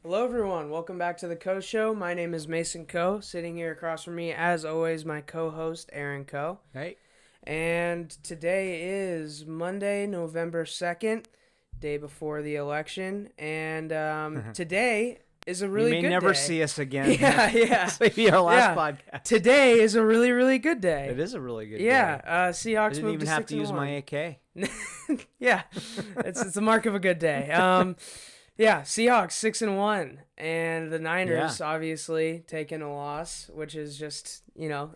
Hello, everyone. Welcome back to the Coe Show. My name is Mason Coe. Sitting here across from me, as always, my co-host, Aaron Coe. Hey. And today is Monday, November 2nd, day before the election. And today is a really good day. You may never see us again. Yeah. This may be our last podcast. Today is a really, really good day. It is a really good day. Seahawks I didn't moved even to have to 6-1. use my AK. Yeah, it's a mark of a good day. Seahawks 6-1, and the Niners obviously taking a loss, which is just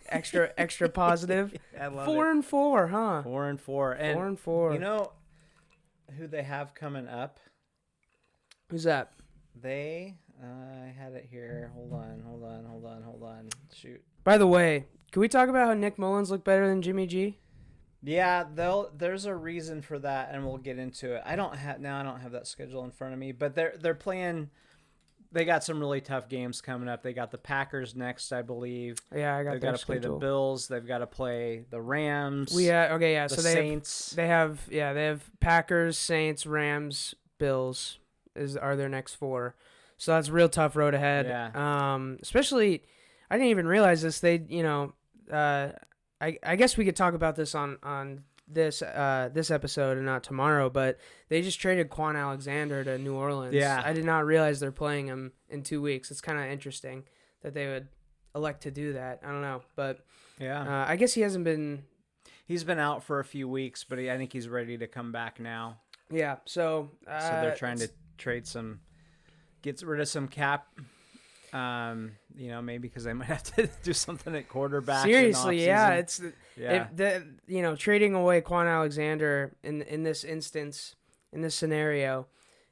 extra positive. I love 4-4, huh? 4-4, and 4-4. You know who they have coming up? Who's that? They I had it here. Hold on. Shoot. By the way, can we talk about how Nick Mullins looked better than Jimmy G? Yeah, there's a reason for that, and we'll get into it. I don't have that schedule in front of me, but they're playing. They got some really tough games coming up. They got the Packers next, I believe. Yeah, I got. They've got to play the Bills. They've got to play the Rams. So the Saints. They have Packers, Saints, Rams, Bills are their next four. So that's a real tough road ahead. Yeah. Especially, I didn't even realize this. I guess we could talk about this on this episode and not tomorrow, but they just traded Quan Alexander to New Orleans. Yeah. I did not realize they're playing him in 2 weeks. It's kind of interesting that they would elect to do that. I don't know, but yeah, I guess he hasn't been. He's been out for a few weeks, but I think he's ready to come back now. Yeah, so they're trying to trade get rid of some cap. Maybe because they might have to do something at quarterback. Seriously, trading away Quan Alexander in this instance, in this scenario,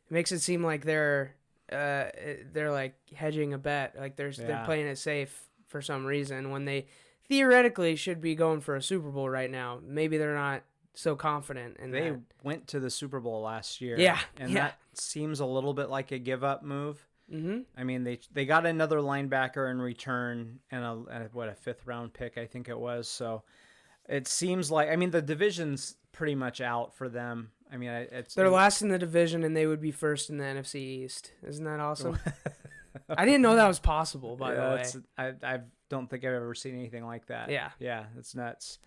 it makes it seem like they're like hedging a bet, like they're playing it safe for some reason when they theoretically should be going for a Super Bowl right now. Maybe they're not so confident in that. They went to the Super Bowl last year. And that seems a little bit like a give up move. Mm-hmm. I mean, they got another linebacker in return and a fifth round pick, I think it was. So it seems like, the division's pretty much out for them. They're last in the division and they would be first in the NFC East. Isn't that awesome? I didn't know that was possible, by the way. I don't think I've ever seen anything like that. Yeah, it's nuts.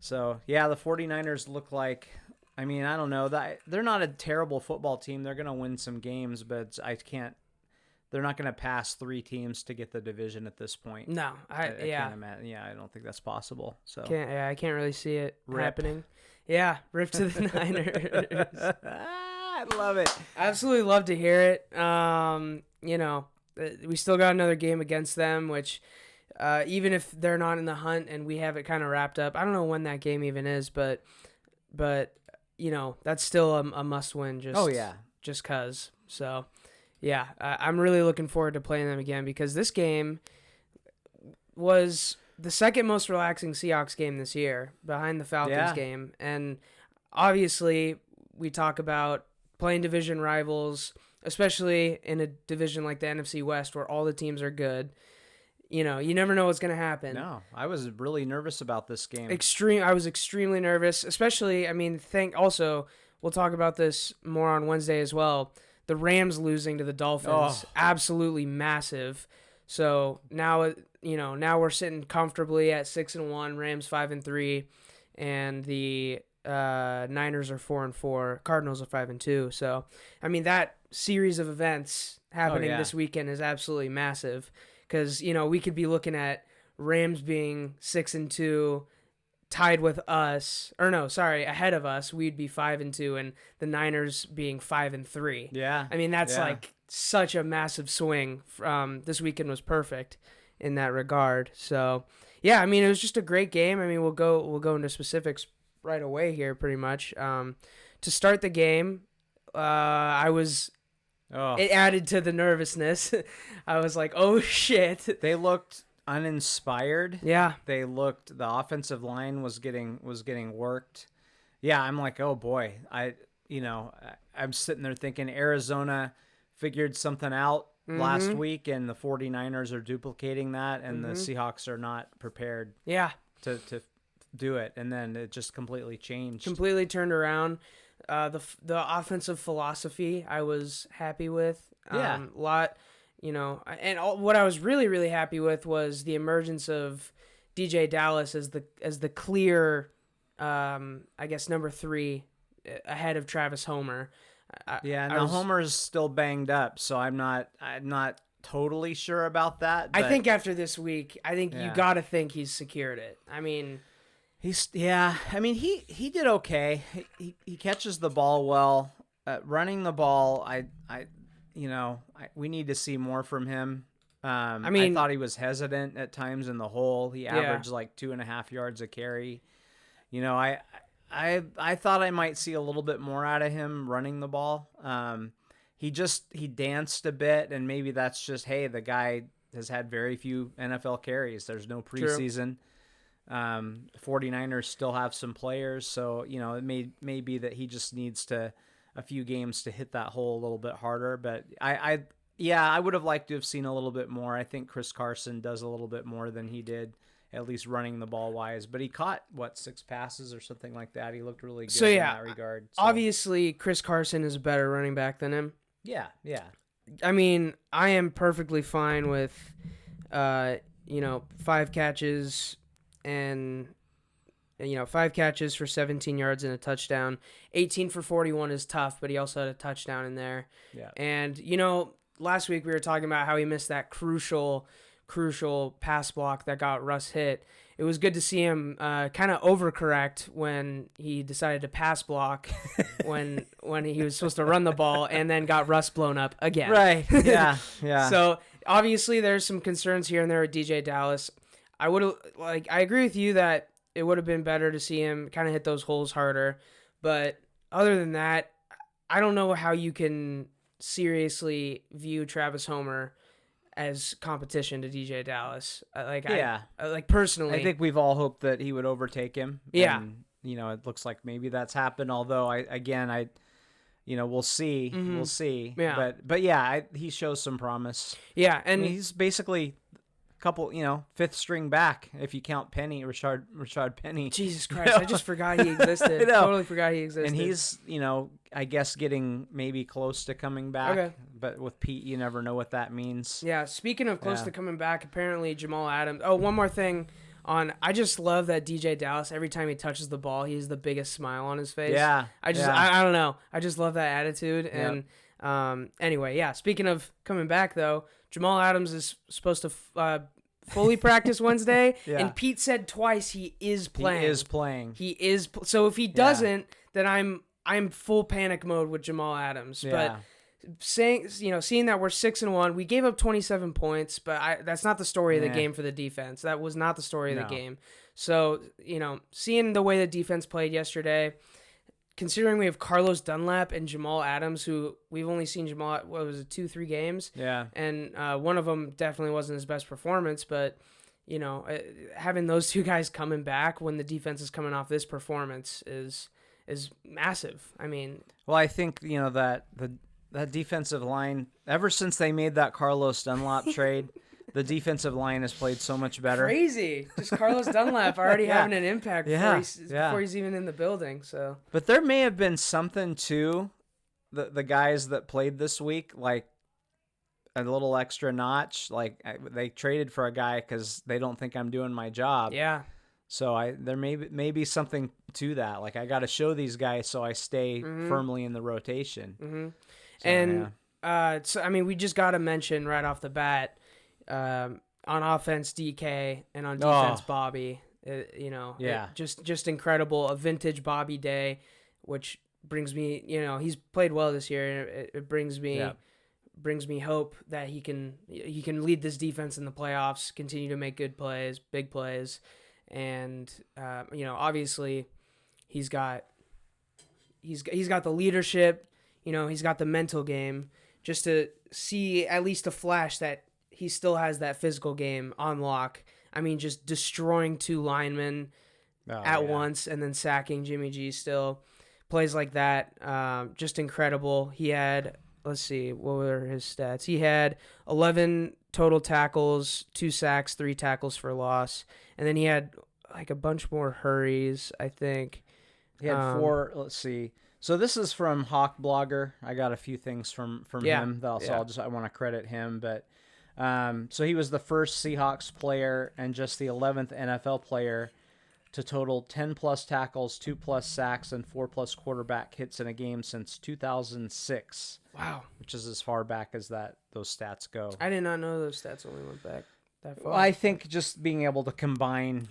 So the 49ers look like, I don't know, that they're not a terrible football team. They're going to win some games, but they're not going to pass 3 teams to get the division at this point. No, I can't imagine. Yeah, I don't think that's possible. So I can't really see it Rip. happening. Yeah, rip to the Niners. I love it. Absolutely love to hear it. We still got another game against them, which even if they're not in the hunt and we have it kind of wrapped up, I don't know when that game even is, but that's still a must win. Just cause. So. Yeah, I'm really looking forward to playing them again because this game was the second most relaxing Seahawks game this year behind the Falcons game. And obviously we talk about playing division rivals, especially in a division like the NFC West where all the teams are good. You never know what's going to happen. No, I was really nervous about this game. I was extremely nervous, especially, also, we'll talk about this more on Wednesday as well. The Rams losing to the Dolphins, absolutely massive. So now we're sitting comfortably at 6-1, Rams 5-3, and the Niners are 4-4, Cardinals are 5-2. So that series of events happening this weekend is absolutely massive because we could be looking at Rams being 6-2. Tied with us, ahead of us, we'd be 5-2, and the Niners being 5-3. Yeah, that's like such a massive swing. This weekend was perfect in that regard. So, it was just a great game. We'll go into specifics right away here, pretty much. To start the game, it added to the nervousness. I was like, oh shit. They looked uninspired. Yeah. The offensive line was getting worked. Yeah, I'm like, oh boy. I'm sitting there thinking Arizona figured something out last week and the 49ers are duplicating that and the Seahawks are not prepared. Yeah. To do it, and then it just completely changed. Completely turned around. The offensive philosophy I was happy with. Yeah. What I was really, really happy with was the emergence of DJ Dallas as the clear, I guess, number 3 ahead of Travis Homer. Homer's still banged up, so I'm not totally sure about that. I think after this week, you got to think he's secured it. I mean, he did okay. He catches the ball well. Running the ball, we need to see more from him. I thought he was hesitant at times in the hole. He averaged like 2.5 yards a carry. I thought I might see a little bit more out of him running the ball. He danced a bit, and maybe that's just, hey, the guy has had very few NFL carries. There's no preseason. 49ers still have some players, so it may be that he just needs a few games to hit that hole a little bit harder. But I would have liked to have seen a little bit more. I think Chris Carson does a little bit more than he did, at least running the ball wise. But he caught 6 passes or something like that. He looked really good in that regard. So. Obviously Chris Carson is a better running back than him. Yeah. I mean, I am perfectly fine with 5 catches and 5 catches for 17 yards and a touchdown. 18 for 41 is tough, but he also had a touchdown in there. Yeah. And last week we were talking about how he missed that crucial pass block that got Russ hit. It was good to see him kind of overcorrect when he decided to pass block when he was supposed to run the ball and then got Russ blown up again. Right. Yeah. So obviously there's some concerns here and there with DJ Dallas. I agree with you that it would have been better to see him kind of hit those holes harder. But other than that, I don't know how you can seriously view Travis Homer as competition to DJ Dallas. Personally, I think we've all hoped that he would overtake him. Yeah. And, it looks like maybe that's happened. Although we'll see. Mm-hmm. We'll see. Yeah. But he shows some promise. Yeah. And he's basically a couple, 5th string back if you count Penny, Rashard Penny. Jesus Christ. I just forgot he existed. Totally forgot he existed. And he's, I guess getting maybe close to coming back. Okay. But with Pete, you never know what that means. Yeah, speaking of close to coming back, apparently Jamal Adams. Oh, one more thing I just love that DJ Dallas, every time he touches the ball, he has the biggest smile on his face. Yeah. I don't know. I just love that attitude. And anyway, yeah, speaking of coming back, though, Jamal Adams is supposed to fully practice Wednesday. Yeah. And Pete said twice he is playing. He is playing. So if he doesn't, then I'm full panic mode with Jamal Adams. Yeah. But seeing that we're 6-1, we gave up 27 points, but that's not the story of the game for the defense. That was not the story of the game. So, seeing the way the defense played yesterday, considering we have Carlos Dunlap and Jamal Adams, who we've only seen Jamal, 2-3 games? Yeah. And one of them definitely wasn't his best performance, but, having those two guys coming back when the defense is coming off this performance is massive. I mean... Well, I think, that defensive line, ever since they made that Carlos Dunlap trade, the defensive line has played so much better. Crazy. Just Carlos Dunlap already having an impact before he's even in the building. So, but there may have been something to the guys that played this week, like a little extra notch. Like they traded for a guy because they don't think I'm doing my job. Yeah. So there may be something to that. Like I got to show these guys so I stay firmly in the rotation. Mm-hmm. So, we just got to mention right off the bat, on offense, DK, and on defense, Bobby. Just incredible. A vintage Bobby day, which brings me, he's played well this year. It brings me hope that he can lead this defense in the playoffs, continue to make good plays, big plays, and obviously he's got the leadership. He's got the mental game, just to see at least a flash that he still has that physical game on lock. Just destroying 2 linemen at once and then sacking Jimmy G still. Plays like that, just incredible. He had, let's see, what were his stats? He had 11 total tackles, 2 sacks, 3 tackles for loss. And then he had like a bunch more hurries, I think. He had 4, let's see. So this is from Hawk Blogger. I got a few things from him that I want to credit him. But so he was the first Seahawks player and just the 11th NFL player to total 10-plus tackles, 2-plus sacks, and 4-plus quarterback hits in a game since 2006. Wow. Which is as far back as those stats go. I did not know those stats only went back that far. Well, I think just being able to combine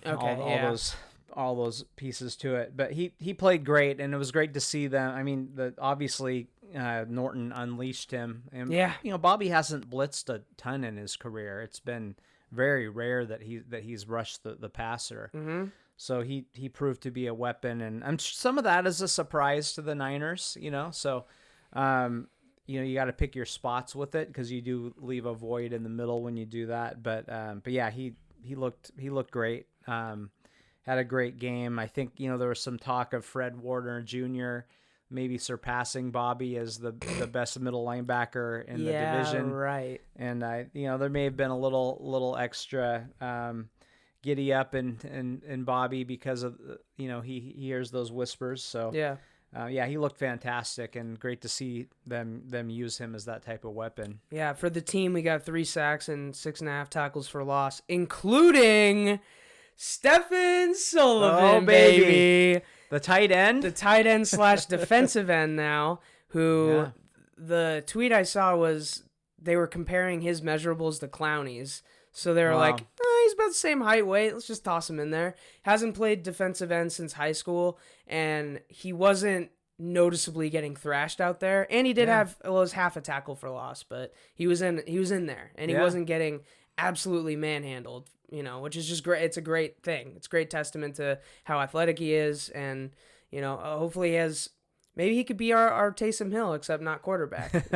all those pieces to it. But he played great, and it was great to see them. I mean, obviously Norton unleashed him. And, Bobby hasn't blitzed a ton in his career. It's been very rare that he's rushed the passer. Mm-hmm. So he proved to be a weapon, and some of that is a surprise to the Niners, So, you got to pick your spots with it because you do leave a void in the middle when you do that. But yeah, he looked great. Had a great game. I think there was some talk of Fred Warner Jr. maybe surpassing Bobby as the best middle linebacker in the division. Right. And there may have been a little extra giddy up in Bobby because of he hears those whispers. So he looked fantastic, and great to see them use him as that type of weapon. Yeah, for the team we got 3 sacks and 6.5 tackles for loss, including Stephen Sullivan, baby. The tight end? The tight end / defensive end now, who the tweet I saw was they were comparing his measurables to Clowney's. So they were like, he's about the same height, weight. Let's just toss him in there. Hasn't played defensive end since high school, and he wasn't noticeably getting thrashed out there. And he did was half a tackle for loss, but he was in there, and he wasn't getting absolutely manhandled, which is just great. It's a great thing. It's a great testament to how athletic he is, and, hopefully maybe he could be our Taysom Hill, except not quarterback,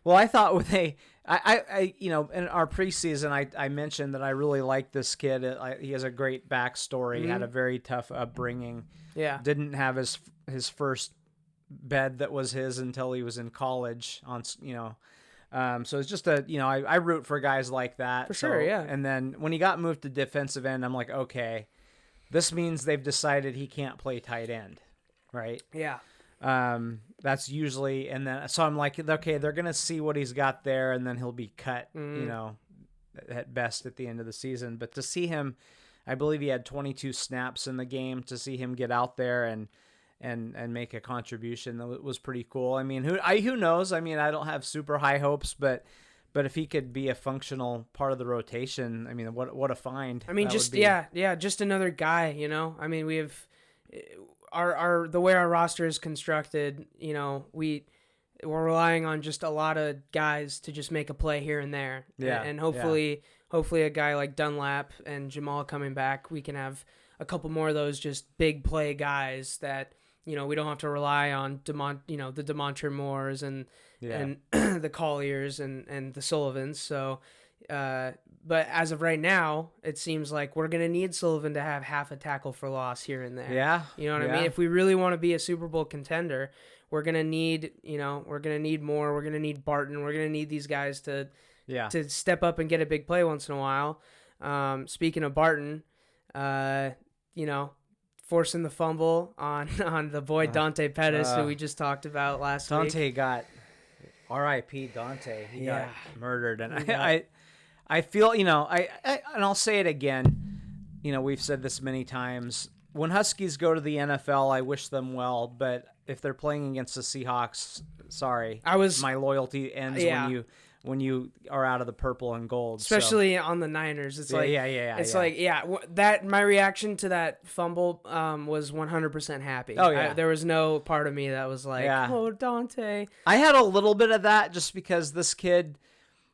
Well, I thought in our preseason, I mentioned that I really liked this kid. He has a great backstory. Mm-hmm. He had a very tough upbringing. Yeah. Didn't have his first bed that was his until he was in college. So it's just I root for guys like that. For sure, yeah. And then when he got moved to defensive end, I'm like, okay, this means they've decided he can't play tight end, right? Yeah. That's usually, and then so I'm like, okay, they're gonna see what he's got there, and then he'll be cut, at best at the end of the season. But to see him, I believe he had 22 snaps in the game. To see him get out there and make a contribution, that was pretty cool. I mean, who knows? I mean, I don't have super high hopes, but if he could be a functional part of the rotation, I mean, what a find. I mean, just another guy. I mean, we have. The way our roster is constructed, we're relying on just a lot of guys to just make a play here and there. Yeah. And hopefully a guy like Dunlap and Jamal coming back, we can have a couple more of those just big play guys that, we don't have to rely on the DeMontre Moores and the Colliers and the Sullivans. So, but as of right now, it seems like we're going to need Sullivan to have half a tackle for loss here and there. Yeah. You know what I mean? If we really want to be a Super Bowl contender, we're going to need, we're going to need more. We're going to need Barton. We're going to need these guys to step up and get a big play once in a while. Speaking of Barton, forcing the fumble on the boy Dante Pettis, who we just talked about last week. Dante got R.I.P. Dante. He got murdered. And I feel, and I'll say it again, we've said this many times. When Huskies go to the NFL, I wish them well, but if they're playing against the Seahawks, sorry. My loyalty ends when you are out of the purple and gold. Especially on the Niners. It's my reaction to that fumble was 100% happy. Oh, yeah. There was no part of me that was like, oh, Dante. I had a little bit of that just because this kid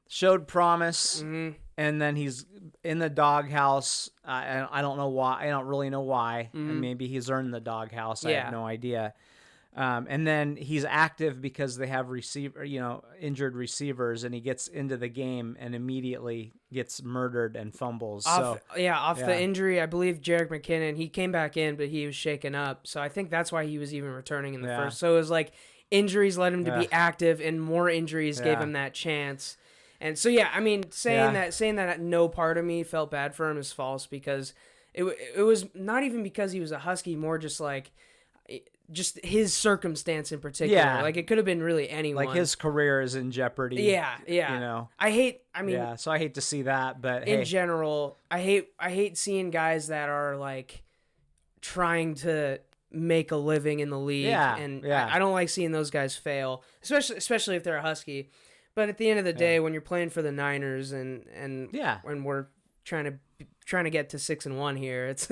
showed promise, mm-hmm. and then he's in the doghouse. And I don't know why. I don't really know why. Mm-hmm. And maybe he's earned the doghouse. I have no idea. And then he's active because they have injured receivers, and he gets into the game and immediately gets murdered and fumbles. Off the injury, I believe Jerick McKinnon, he came back in, but he was shaken up. So I think that's why he was even returning in the first. So it was like injuries led him to be active, and more injuries gave him that chance. And so, I mean, saying that no part of me felt bad for him is false, because it was not even because he was a Husky, more just like, just his circumstance in particular. Yeah. Like, it could have been really anyone. Like, his career is in jeopardy. Yeah. You know. So I hate to see that, but in general, I hate seeing guys that are like trying to make a living in the league. I don't like seeing those guys fail, especially if they're a Husky. But at the end of the day, when you're playing for the Niners and when we're trying to get to 6-1 here, it's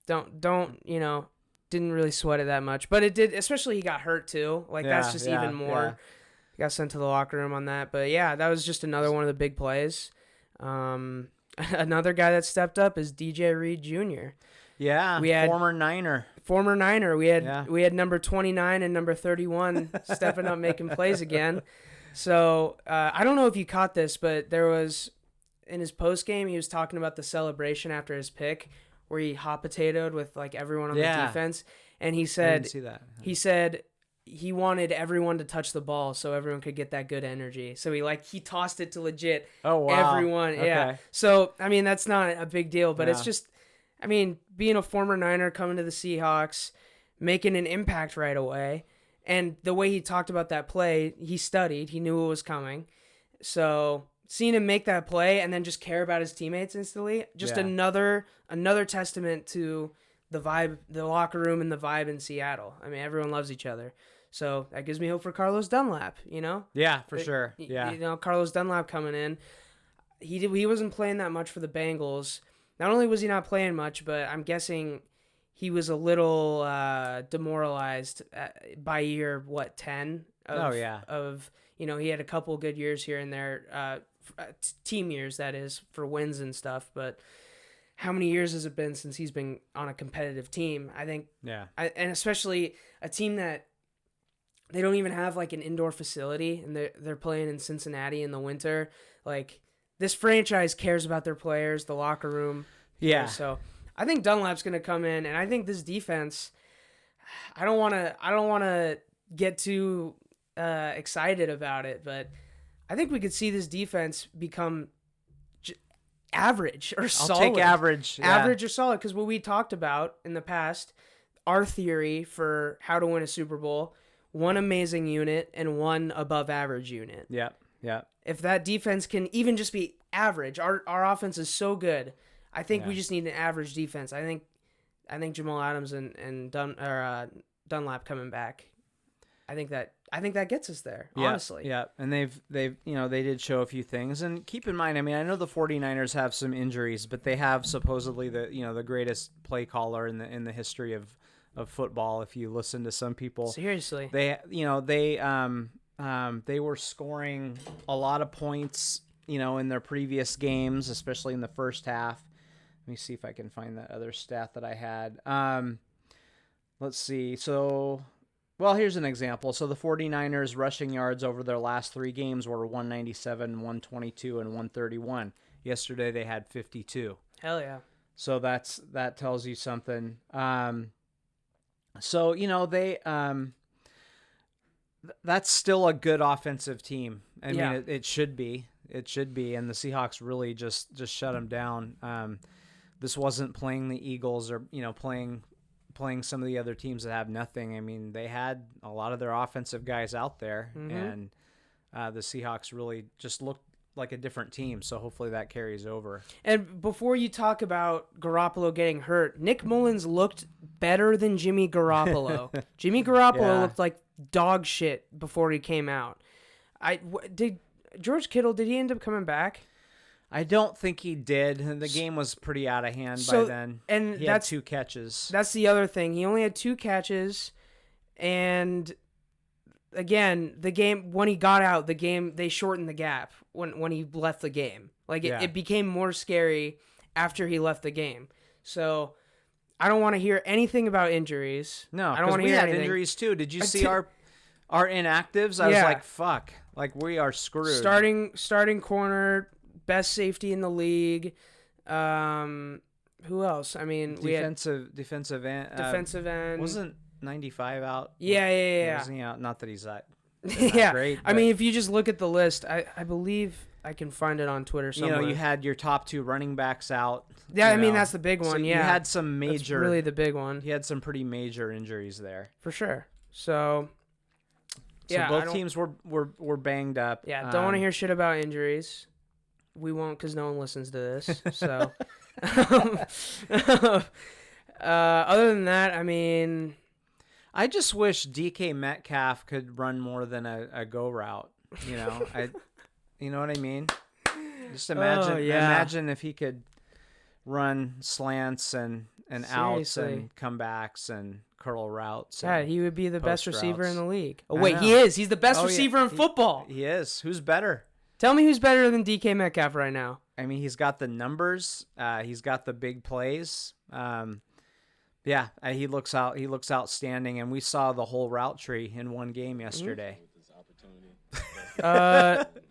don't didn't really sweat it that much, but it did, especially he got hurt too. Like, that's just even more. He got sent to the locker room on that. But yeah, that was just another one of the big plays. Another guy that stepped up is DJ Reed Jr. Yeah, we had former Niner. We had number 29 and number 31 stepping up, making plays again. So I don't know if you caught this, but there was, in his post game, he was talking about the celebration after his pick, where he hot potatoed with like everyone on the defense, and he said, I didn't see that. He said he wanted everyone to touch the ball so everyone could get that good energy. So he tossed it to legit everyone. Okay. Yeah. So I mean, that's not a big deal, but it's just, I mean, being a former Niner coming to the Seahawks, making an impact right away, and the way he talked about that play, he studied, he knew it was coming. So seeing him make that play and then just care about his teammates instantly, just another testament to the vibe, the locker room and the vibe in Seattle. I mean, everyone loves each other. So that gives me hope for Carlos Dunlap, you know? Yeah, for sure. Yeah. You know, Carlos Dunlap coming in. He wasn't playing that much for the Bengals. Not only was he not playing much, but I'm guessing he was a little demoralized by year 10 of, you know, he had a couple good years here and there, team years, that is, for wins and stuff, but how many years has it been since he's been on a competitive team? I think, and especially a team that they don't even have like an indoor facility, and they're playing in Cincinnati in the winter. Like, this franchise cares about their players, the locker room. Yeah. So I think Dunlap's going to come in, and I think this defense, I don't want to get too excited about it, but I think we could see this defense become average or solid. I'll take average. Average or solid, because what we talked about in the past, our theory for how to win a Super Bowl, one amazing unit and one above average unit. Yeah. If that defense can even just be average, our offense is so good. I think we just need an average defense. I think Jamal Adams and Dunlap coming back, I think that gets us there, honestly. Yeah. And they've they did show a few things. And keep in mind, I mean, I know the 49ers have some injuries, but they have supposedly the greatest play caller in the history of football, if you listen to some people. Seriously. They were scoring a lot of points, in their previous games, especially in the first half. Let me see if I can find that other stat that I had. Let's see. So, well, here's an example. So the 49ers rushing yards over their last 3 games were 197, 122, and 131. Yesterday they had 52. Hell yeah. So that tells you something. So, they that's still a good offensive team. I mean, it should be. It should be, and the Seahawks really just shut them down. This wasn't playing the Eagles or playing some of the other teams that have nothing. I mean, they had a lot of their offensive guys out there, and the Seahawks really just looked like a different team. So hopefully that carries over. And before you talk about Garoppolo getting hurt, Nick Mullins looked better than Jimmy Garoppolo. Jimmy Garoppolo looked like dog shit before he came out. Did George Kittle, did he end up coming back? I don't think he did. The game was pretty out of hand by then. And he had 2 catches. That's the other thing. He only had 2 catches, and again, the game, when he got out, they shortened the gap when he left the game. Like, it became more scary after he left the game. So I don't want to hear anything about injuries. No, I don't want to hear hear had anything. Injuries too. Did you see our inactives? I was like, fuck. Like, we are screwed. Starting corner, best safety in the league. Who else? I mean, defensive end. Wasn't 95 out? Yeah. Wasn't he out? Not that he's that. Yeah. Great, I mean, if you just look at the list, I believe I can find it on Twitter somewhere. You had your top 2 running backs out. Yeah, I mean, that's the big one. So yeah, you had some major. That's really the big one. He had some pretty major injuries there. For sure. So yeah, both teams were banged up. Yeah, don't want to hear shit about injuries. We won't, because no one listens to this. So other than that, I mean, I just wish DK Metcalf could run more than a go route. You know, you know what I mean? Just imagine if he could run slants and outs and comebacks and curl routes. Yeah, he would be the best receiver in the league. Oh, wait, know. he is. He's the best receiver in football. He is. Who's better? Tell me who's better than DK Metcalf right now. I mean, he's got the numbers. He's got the big plays. He looks outstanding, and we saw the whole route tree in one game yesterday.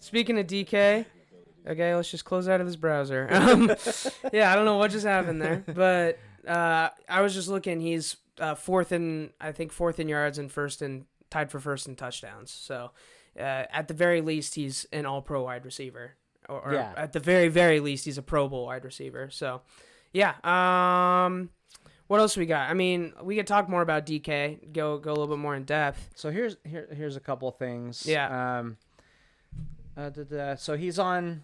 Speaking of DK, okay, let's just close out of this browser. Yeah, I don't know what just happened there, but I was just looking. He's fourth in yards and tied for first in touchdowns. So at the very least, he's an all-pro wide receiver, or at the very, very least, he's a Pro Bowl wide receiver. So yeah. What else we got? I mean, we could talk more about DK. Go a little bit more in depth. So here's a couple things. Yeah. So he's on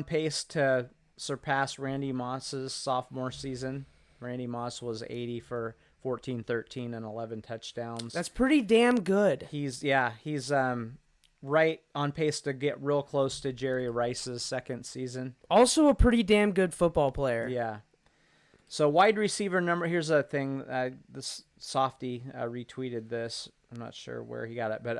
pace to surpass Randy Moss's sophomore season. Randy Moss was 80 for 14, 13, and 11 touchdowns. That's pretty damn good. He's right on pace to get real close to Jerry Rice's second season. Also a pretty damn good football player. Yeah. So wide receiver number, here's a thing, this softy retweeted this. I'm not sure where he got it, but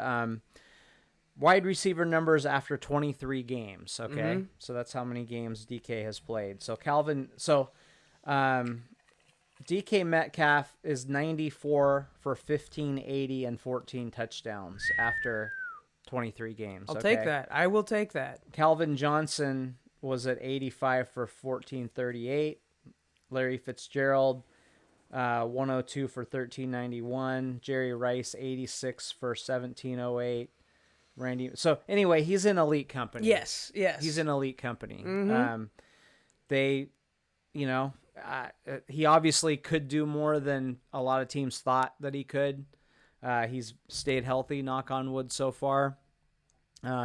wide receiver numbers after 23 games, okay? Mm-hmm. So that's how many games DK has played. So DK Metcalf is 94 for 1580 and 14 touchdowns after 23 games. I'll take that. I will take that. Calvin Johnson was at 85 for 1438. Larry Fitzgerald, 102 for 1391. Jerry Rice, 86 for 1708. Randy. So anyway, he's in elite company. Yes. He's in elite company. Mm-hmm. He obviously could do more than a lot of teams thought that he could. He's stayed healthy, knock on wood, so far.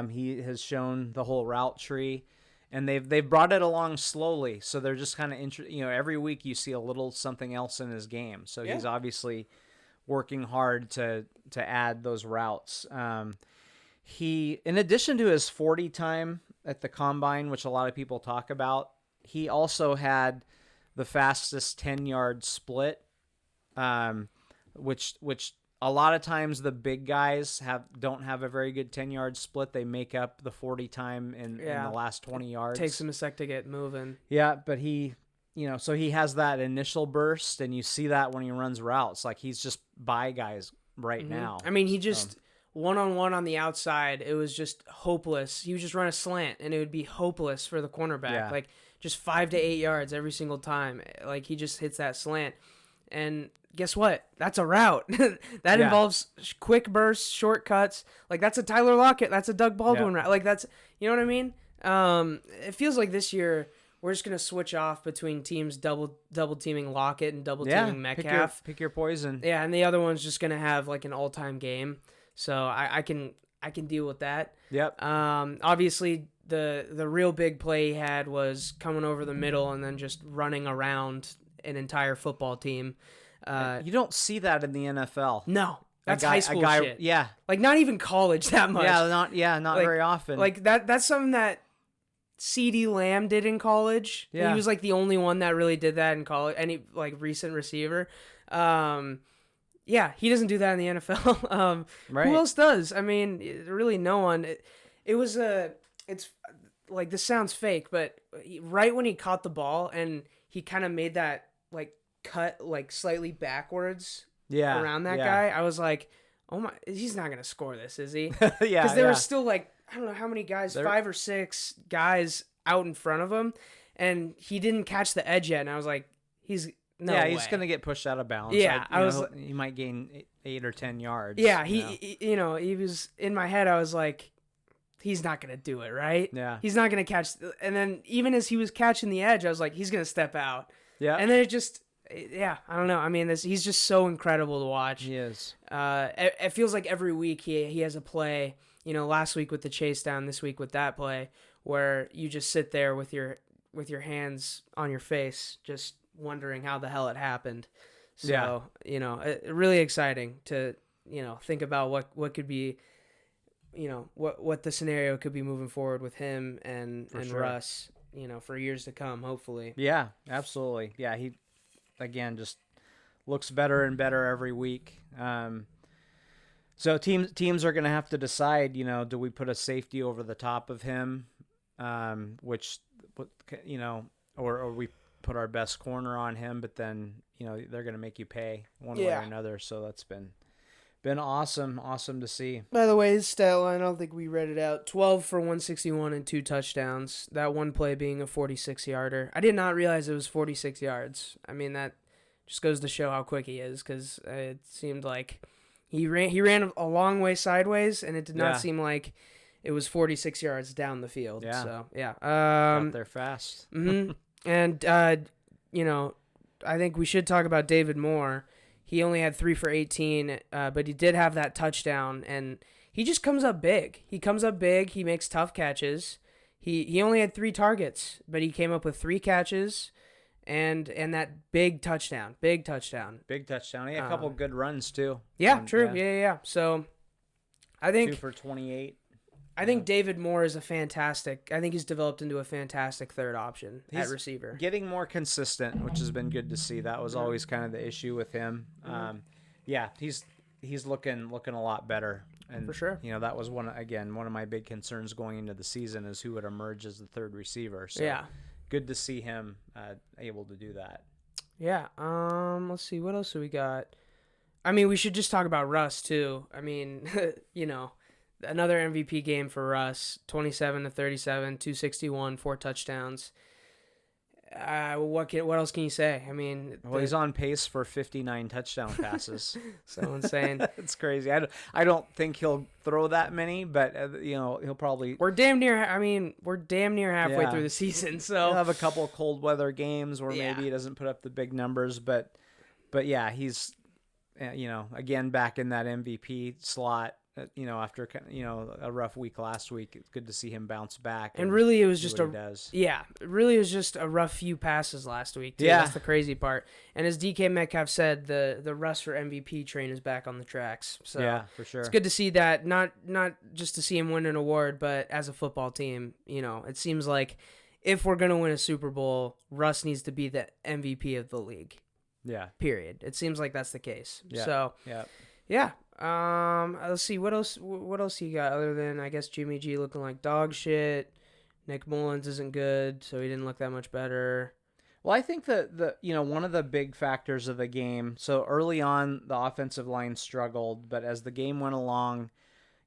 He has shown the whole route tree. And they've brought it along slowly, so they're just kind of every week you see a little something else in his game. So he's obviously working hard to add those routes. He, in addition to his 40 time at the combine, which a lot of people talk about, he also had the fastest 10-yard split, which a lot of times the big guys don't have a very good 10-yard split. They make up the 40 time in the last 20 yards. Takes him a sec to get moving. Yeah, but he has that initial burst, and you see that when he runs routes. Like, he's just by guys right now. I mean, he just one-on-one on the outside, it was just hopeless. He would just run a slant, and it would be hopeless for the cornerback. Yeah. Like, just 5 to 8 yards every single time. Like, he just hits that slant. And guess what? That's a route. That involves quick bursts, shortcuts. Like, that's a Tyler Lockett. That's a Doug Baldwin route. Like, that's, you know what I mean? It feels like this year we're just going to switch off between teams double teaming Lockett and double teaming Metcalf. Pick your poison. Yeah, and the other one's just going to have like an all-time game. So I can deal with that. Yep. Obviously the real big play he had was coming over the middle and then just running around an entire football team. You don't see that in the NFL. No, that's high school shit. Yeah, like not even college that much. Not very often. Like that's something that CeeDee Lamb did in college. Yeah, he was like the only one that really did that in college. Any like recent receiver. Yeah, he doesn't do that in the NFL. Right. Who else does? I mean, really no one. It's like, this sounds fake, but right when he caught the ball and he kind of made that like cut like slightly backwards around that guy, I was like, oh my, he's not going to score this, is he? Because there were still like, I don't know how many guys, 5 or 6 guys out in front of him, and he didn't catch the edge yet, and I was like, he's going to get pushed out of bounds. Yeah, he might gain 8 or 10 yards. Yeah, he was in my head. I was like, he's not going to do it, right? Yeah. He's not going to catch. And then even as he was catching the edge, I was like, he's going to step out. Yeah. And then it just, I don't know. I mean, he's just so incredible to watch. He is. It feels like every week he has a play, last week with the chase down, this week with that play, where you just sit there with your hands on your face, just wondering how the hell it happened. So, really exciting to, think about what could be, what the scenario could be moving forward with him and sure. Russ, for years to come, hopefully. Yeah, absolutely. Yeah, he, again, just looks better and better every week. So teams are going to have to decide, do we put a safety over the top of him, or we put our best corner on him, but then, they're going to make you pay one way or another. So that's been awesome to see. By the way, his stat line, I don't think we read it out. 12 for 161 and 2 touchdowns. That one play being a 46-yarder. I did not realize it was 46 yards. I mean, that just goes to show how quick he is, because it seemed like he ran a long way sideways, and it did not seem like it was 46 yards down the field. Yeah. So, yeah. Got there fast. Mm-hmm. And, I think we should talk about David Moore. He only had 3 for 18, but he did have that touchdown, and he just comes up big. He makes tough catches. He only had 3 targets, but he came up with 3 catches and that big touchdown. He had a couple good runs too. Yeah, true. Yeah. So I think 2 for 28. I think David Moore is I think he's developed into a fantastic third option at receiver. Getting more consistent, which has been good to see. That was always kind of the issue with him. He's looking a lot better. And, for sure. That was one of my big concerns going into the season is who would emerge as the third receiver. So good to see him able to do that. Yeah. Let's see. What else do we got? I mean, we should just talk about Russ too. I mean, another MVP game for Russ, 27-37, 261, 4 touchdowns. What else can you say? I mean, he's on pace for 59 touchdown passes. So insane. It's crazy. I don't think he'll throw that many, but he'll probably. We're damn near halfway through the season. So he'll have a couple cold weather games where maybe he doesn't put up the big numbers, but yeah, he's again back in that MVP slot. After a rough week last week, it's good to see him bounce back. And really, it was just a rough few passes last week too. Yeah, that's the crazy part. And as DK Metcalf said, the Russ for MVP train is back on the tracks. So yeah, for sure, it's good to see that. Not just to see him win an award, but as a football team, it seems like if we're gonna win a Super Bowl, Russ needs to be the MVP of the league. Yeah. Period. It seems like that's the case. Yeah. So. Yeah. Yeah. Let's see what else you got other than I guess Jimmy G looking like dog shit. Nick Mullins isn't good, so he didn't look that much better. Well, I think that one of the big factors of the game. So early on, the offensive line struggled, but as the game went along,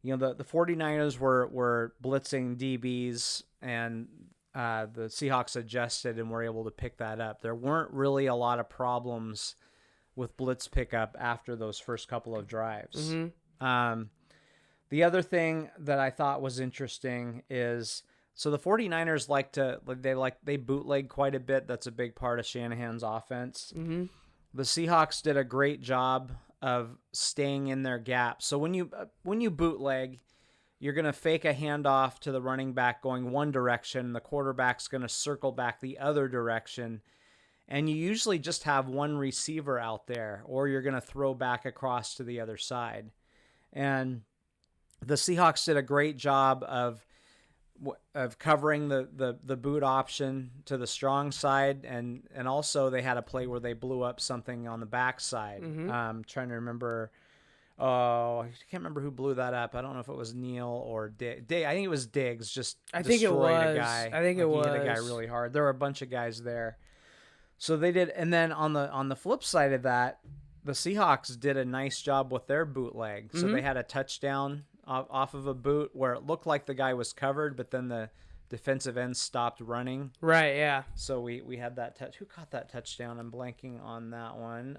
the 49ers were blitzing DBs, and the Seahawks adjusted and were able to pick that up. There weren't really a lot of problems with blitz pickup after those first couple of drives. Mm-hmm. The other thing that I thought was interesting is, so the 49ers they bootleg quite a bit. That's a big part of Shanahan's offense. Mm-hmm. The Seahawks did a great job of staying in their gap. So when you bootleg, you're going to fake a handoff to the running back going one direction. The quarterback's going to circle back the other direction. And you usually just have one receiver out there, or you're going to throw back across to the other side. And the Seahawks did a great job of covering the boot option to the strong side, and also they had a play where they blew up something on the backside. Mm-hmm. Trying to remember. Oh, I can't remember who blew that up. I don't know if it was Neal or Diggs. I think it was Diggs. Just I think it was. A guy. I think it was. He hit a guy really hard. There were a bunch of guys there. So they did, and then on the flip side of that, the Seahawks did a nice job with their bootleg. So they had a touchdown off of a boot where it looked like the guy was covered, but then the defensive end stopped running. Right, yeah. So we had that touch. Who caught that touchdown? I'm blanking on that one.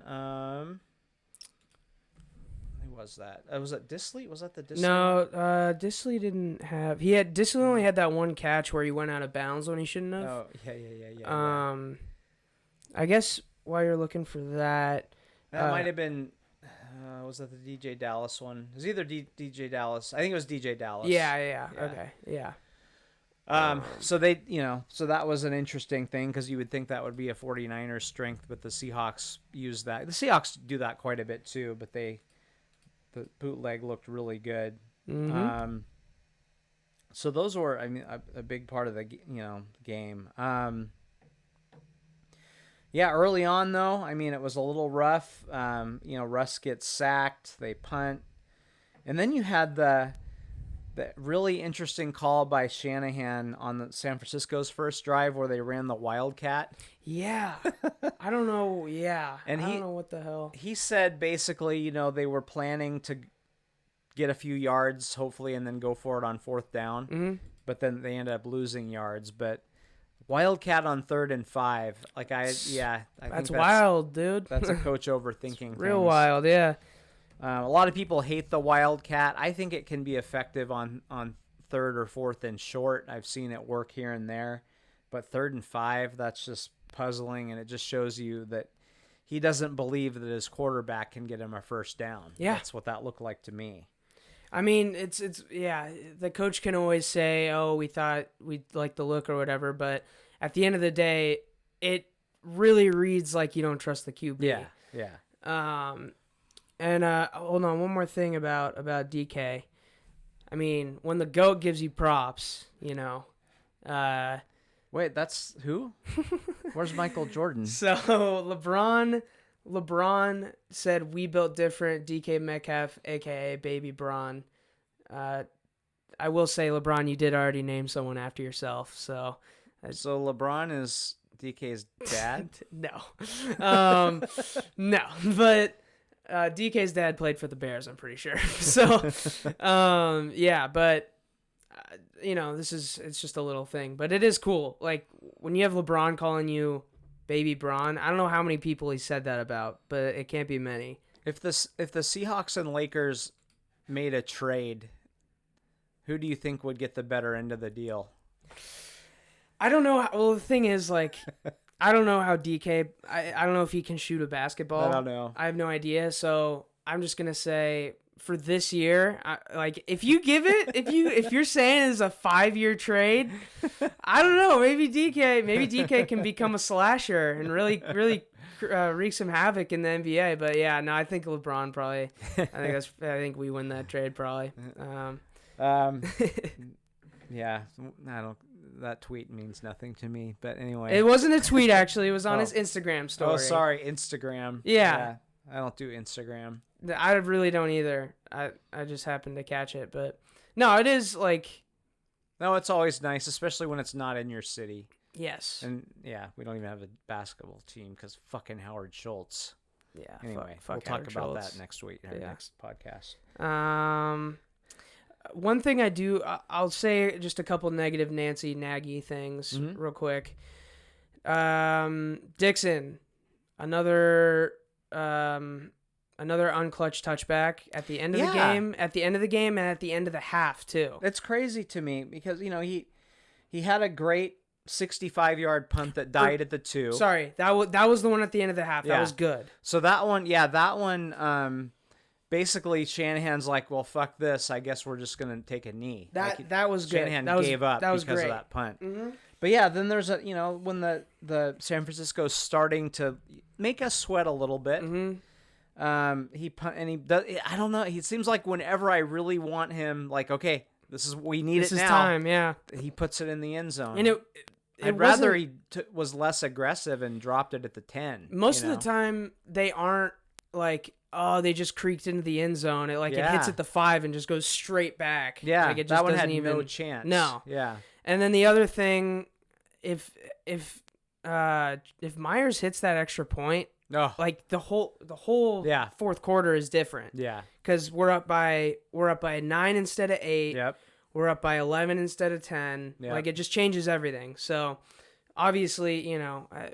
Who was that? Was it Disley? Was that the Disley? No, Disley didn't have. Disley only had that one catch where he went out of bounds when he shouldn't have. Oh, yeah. I guess while you're looking for that, That might have been. Was that the DJ Dallas one? It was either DJ Dallas. I think it was DJ Dallas. Yeah. Okay. Yeah. So they, so that was an interesting thing because you would think that would be a 49ers strength, but the Seahawks use that. The Seahawks do that quite a bit too, but the bootleg looked really good. Mm-hmm. So those were, a big part of the, game. Yeah, early on though, it was a little rough. Russ gets sacked, they punt, and then you had the really interesting call by Shanahan on the San Francisco's first drive where they ran the Wildcat. Yeah. I don't know. Yeah. And I don't know what the hell. He said basically, they were planning to get a few yards, hopefully, and then go for it on fourth down. Mm-hmm. But then they ended up losing yards. But Wildcat on 3rd and 5. I think that's wild, dude. That's a coach overthinking Real things. wild, yeah. A lot of people hate the Wildcat. I think it can be effective on 3rd or 4th and short. I've seen it work here and there. But 3rd and 5, that's just puzzling, and it just shows you that he doesn't believe that his quarterback can get him a first down. Yeah. That's what that looked like to me. It's the coach can always say, oh, we thought we'd like the look or whatever, but at the end of the day, it really reads like you don't trust the QB. Yeah. And hold on, one more thing about DK. When the GOAT gives you props, Wait, that's who? Where's Michael Jordan? So LeBron said, we built different, DK Metcalf, a.k.a. Baby Bron. I will say, LeBron, you did already name someone after yourself. So LeBron is DK's dad? No. No. But DK's dad played for the Bears, I'm pretty sure. So, yeah, but... it's just a little thing, but it is cool. Like when you have LeBron calling you Baby Bron, I don't know how many people he said that about, but it can't be many. If the Seahawks and Lakers made a trade, who do you think would get the better end of the deal? I don't know. Well, the thing is, like, I don't know how DK. I don't know if he can shoot a basketball. I don't know. I have no idea. So I'm just gonna say, for this year, if you give it, if you're saying it's a 5-year trade, I don't know. Maybe DK can become a slasher and really wreak some havoc in the NBA. But yeah, no, I think LeBron probably. I think we win that trade probably. Yeah, I don't. That tweet means nothing to me. But anyway, it wasn't a tweet actually. It was on his Instagram story. Oh, sorry, Instagram. Yeah. I don't do Instagram. I really don't either. I just happened to catch it, but no, it is like. No, it's always nice, especially when it's not in your city. Yes. And yeah, we don't even have a basketball team because fucking Howard Schultz. Yeah. Anyway, fuck we'll talk about Schultz. that next week, next podcast. One thing I'll say just a couple negative Nancy Nagy things real quick. Dixon, another unclutched touchback at the end of the game, and at the end of the half too. It's crazy to me because he had a great 65-yard punt that died at the 2. Sorry, that was the one at the end of the half. That was good. So that one, basically Shanahan's like, well, fuck this. I guess we're just gonna take a knee. That was good. Shanahan gave up because of that punt. Mm-hmm. But yeah, then there's when the San Francisco's starting to make us sweat a little bit. Mm-hmm. He punt and he does. I don't know. He seems like whenever I really want him, like, okay, we need it now. This is time. Yeah. He puts it in the end zone. And I'd rather he was less aggressive and dropped it at the 10. Most of the time, they aren't like, oh, they just creaked into the end zone. It hits at the 5 and just goes straight back. Yeah, like, it just that one doesn't had even, no chance. No. Yeah. And then the other thing, if Myers hits that extra point, like the whole fourth quarter is different. Yeah. Because we're up by 9 instead of 8. Yep. We're up by 11 instead of 10. Yep. Like, it just changes everything. So obviously,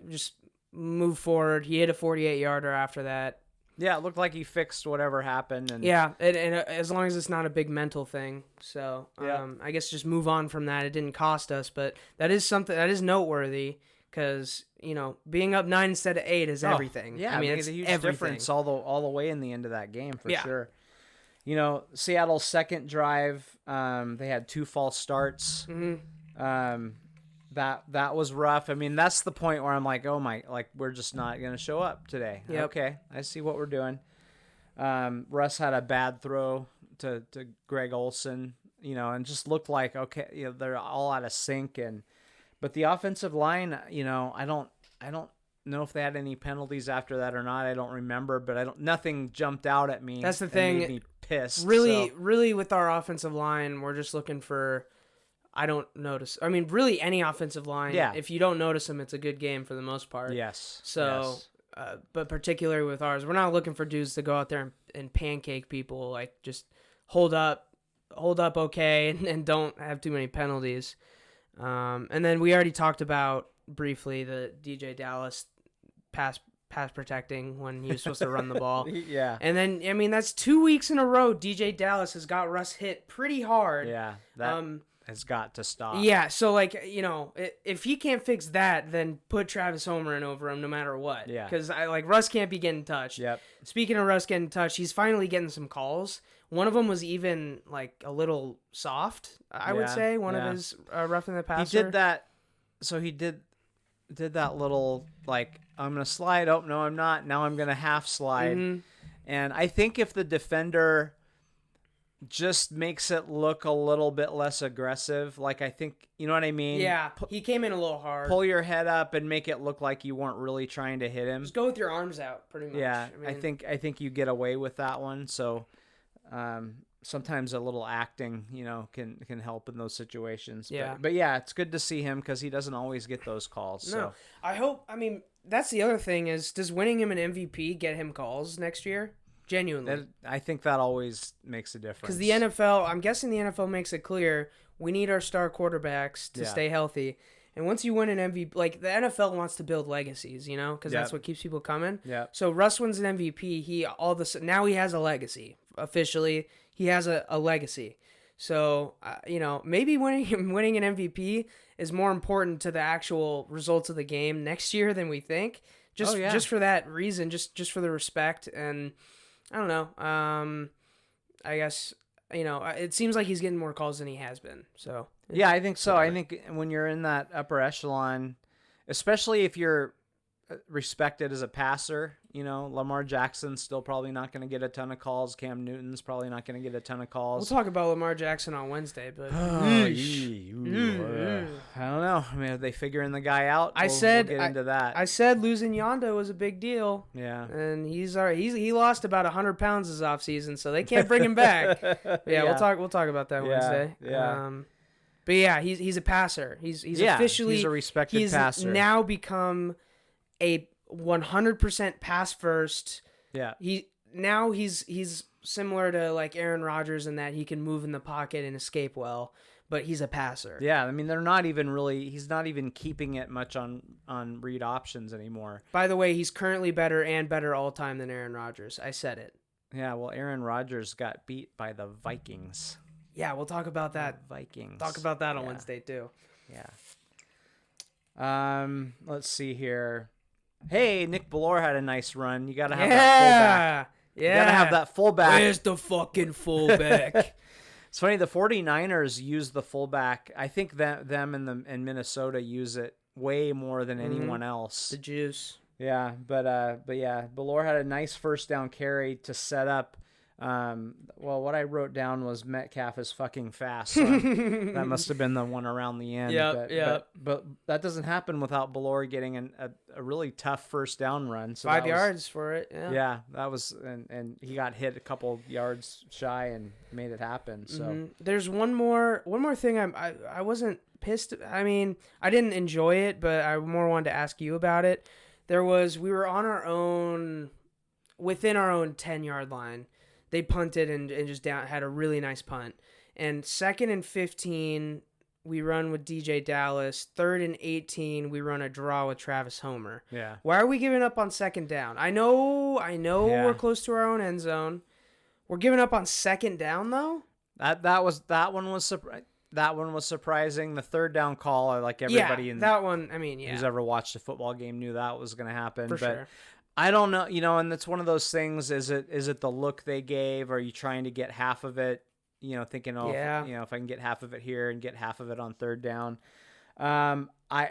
just move forward. He hit a 48-yarder after that. Yeah, it looked like he fixed whatever happened. And Yeah, and as long as it's not a big mental thing. So I guess just move on from that. It didn't cost us, but that is something that is noteworthy because, being up 9 instead of 8 is everything. Yeah, I mean, it's a huge difference all the way in the end of that game for sure. Seattle's second drive, they had 2 false starts. Mm-hmm. That was rough. I mean, that's the point where I'm like, oh my, like we're just not gonna show up today. Yep. Okay, I see what we're doing. Russ had a bad throw to Greg Olsen, and just looked like okay, they're all out of sync. But the offensive line, I don't know if they had any penalties after that or not. I don't remember, but nothing jumped out at me. That's the thing. Made me pissed. Really, with our offensive line, we're just looking for. I don't notice. I mean, really, any offensive line. Yeah. If you don't notice them, it's a good game for the most part. Yes. So, yes. But particularly with ours, we're not looking for dudes to go out there and pancake people. Like, just hold up, okay, and don't have too many penalties. And then we already talked about briefly the DJ Dallas pass protecting when he was supposed to run the ball. Yeah. And then, I mean, that's 2 weeks in a row DJ Dallas has got Russ hit pretty hard. Yeah. That has got to stop. Yeah. So, like, if he can't fix that, then put Travis Homer in over him no matter what. Yeah. Because, Russ can't be getting touched. Yep. Speaking of Russ getting touched, he's finally getting some calls. One of them was even, like, a little soft, I would say. One of his roughing the passer. He did that. So he did that little, like, I'm going to slide. Oh, no, I'm not. Now I'm going to half slide. Mm-hmm. And I think if the defender just makes it look a little bit less aggressive, like I think, you know what I mean? Yeah, he came in a little hard. Pull your head up and make it look like you weren't really trying to hit him. Just go with your arms out, pretty much. Yeah, I think you get away with that one. So sometimes a little acting, can help in those situations. Yeah. But yeah, it's good to see him because he doesn't always get those calls. No, So. I hope. I mean, that's the other thing is, does winning him an MVP get him calls next year? Genuinely. I think that always makes a difference. Because the NFL, I'm guessing the NFL makes it clear, we need our star quarterbacks to stay healthy. And once you win an MVP, like the NFL wants to build legacies, because that's what keeps people coming. Yeah. So Russ wins an MVP. Now he has a legacy. Officially, he has a legacy. So, maybe winning an MVP is more important to the actual results of the game next year than we think. Just for that reason, just for the respect. And I don't know. I guess, it seems like he's getting more calls than he has been. So yeah, I think so. I think when you're in that upper echelon, especially if you're respected as a passer, Lamar Jackson's still probably not going to get a ton of calls. Cam Newton's probably not going to get a ton of calls. We'll talk about Lamar Jackson on Wednesday, but I don't know. I mean, if they figuring the guy out, we'll get into that. I said losing Yondo was a big deal. Yeah, and he lost about 100 pounds this offseason, so they can't bring him back. We'll talk about that Wednesday. Yeah. But yeah, he's a passer. He's officially he's a respected passer. He's now become a 100% pass first. Yeah. He's similar to like Aaron Rodgers in that he can move in the pocket and escape well, but he's a passer. Yeah, I mean he's not even keeping it much on read options anymore. By the way, he's currently better all time than Aaron Rodgers. I said it. Yeah, well, Aaron Rodgers got beat by the Vikings. Yeah, we'll talk about that. Vikings. Talk about that on Wednesday too. Yeah. Let's see here. Hey, Nick Ballore had a nice run. You got to have that fullback. Yeah. You got to have that fullback. Where's the fucking fullback? It's funny, the 49ers use the fullback. I think that them in Minnesota use it way more than anyone else. The juice. Yeah, but yeah, Ballore had a nice first down carry to set up. Well, what I wrote down was Metcalf is fucking fast. So that must have been the one around the end. But that doesn't happen without Ballore getting a really tough first down run. So 5 yards for it. Yeah, that was and he got hit a couple yards shy and made it happen. So there's one more thing. I wasn't pissed. I mean, I didn't enjoy it, but I more wanted to ask you about it. We were on our own, within our own 10-yard line. They punted and just had a really nice punt. And 2nd and 15, we run with DJ Dallas. 3rd and 18, we run a draw with Travis Homer. Yeah. Why are we giving up on 2nd down? I know Yeah. we're close to our own end zone. We're giving up on 2nd down though? That one was surprising. The 3rd down call, like everybody in that one, I mean, who's ever watched a football game knew that was going to happen. For but sure. I don't know, and it's one of those things. Is it the look they gave? Are you trying to get half of it? Thinking, if I can get half of it here and get half of it on 3rd down. I